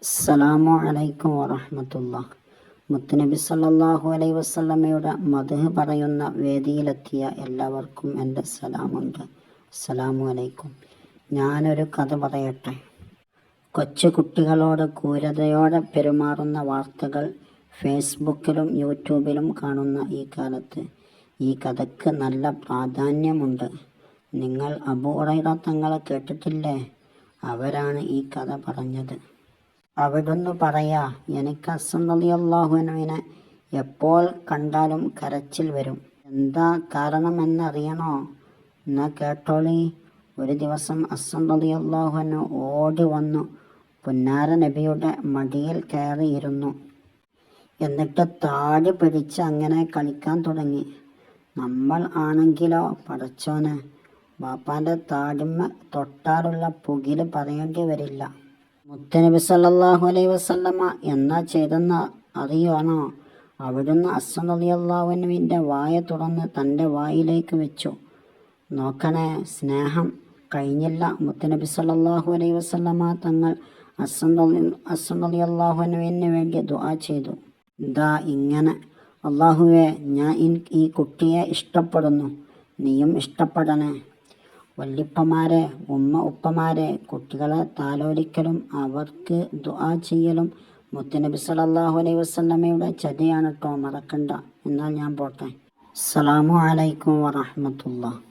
അസ്സലാമു അലൈക്കും വറഹ്മത്തുള്ളാഹി. മുത്തുനബി സല്ലല്ലാഹു അലൈഹി വസല്ലമയുടെ മദ്ഹ് പറയുന്ന വേദിയിലെത്തിയ എല്ലാവർക്കും എൻ്റെ സലാമുണ്ട്. അസ്സലാമു അലൈക്കും. ഞാനൊരു കഥ പറയട്ടെ. കൊച്ചു കുട്ടികളോട് ക്രൂരതയോടെ പെരുമാറുന്ന വാർത്തകൾ ഫേസ്ബുക്കിലും യൂട്യൂബിലും കാണുന്ന ഈ കാലത്ത് ഈ കഥയ്ക്ക് നല്ല പ്രാധാന്യമുണ്ട്. നിങ്ങൾ അബൂ ഹുറൈറ തങ്ങളെ കേട്ടിട്ടില്ലേ? അവരാണ് ഈ കഥ പറഞ്ഞത്. അവിടുന്ന് പറയാ, എനിക്ക് ഹസ്സൻ റളിയല്ലാഹു അൻഹുവിനെ എപ്പോൾ കണ്ടാലും കരച്ചിൽ വരും. എന്താ കാരണമെന്നറിയണോ? എന്നാ കേട്ടോളി. ഒരു ദിവസം ഹസ്സൻ റളിയല്ലാഹു അൻഹു ഓടി വന്നു പുന്നാര നബിയുടെ മടിയിൽ കയറിയിരുന്നു. എന്നിട്ട് താടി പിടിച്ച് അങ്ങനെ കളിക്കാൻ തുടങ്ങി. നമ്മൾ ആണെങ്കിലോ, പടച്ചോനെ, ബാപ്പാന്റെ താടിമ്മ തൊട്ടാലുള്ള പുകില് പറയേണ്ടി വരില്ല. മുത്തുനബി സല്ലല്ലാഹു അലൈഹി വസല്ലമ എന്നാ ചെയ്തെന്ന് അറിയണോ? അവിടുന്ന് ഹസ്സൻ റളിയല്ലാഹു അൻഹുവിൻ്റെ വായ തുറന്ന് തൻ്റെ വായിലേക്ക് വെച്ചു. നോക്കണേ സ്നേഹം. കഴിഞ്ഞില്ല. മുത്തുനബി സല്ലല്ലാഹു അലൈഹി വസല്ലമ തങ്ങൾ ഹസ്സൻ റളിയല്ലാഹു അൻഹുവിന് വേണ്ടി ദുആ ചെയ്തു. ദാ ഇങ്ങനെ: അല്ലാഹുവേ, ഞാൻ ഈ കുട്ടിയെ ഇഷ്ടപ്പെടുന്നു, നീയും ഇഷ്ടപ്പെടണേ. വല്യുപ്പമാരെ, ഉപ്പമാരെ, കുട്ടികളെ താലോലിക്കലും അവർക്ക് ദുആ ചെയ്യലും മുത്തുനബി സല്ലല്ലാഹു അലൈഹി വസല്ലമയുടെ ചര്യയാണ് ട്ടോ, മറക്കണ്ട. എന്നാൽ ഞാൻ പോട്ടെ. അസ്സലാമു അലൈക്കും വറഹ്മത്തുള്ളാഹി.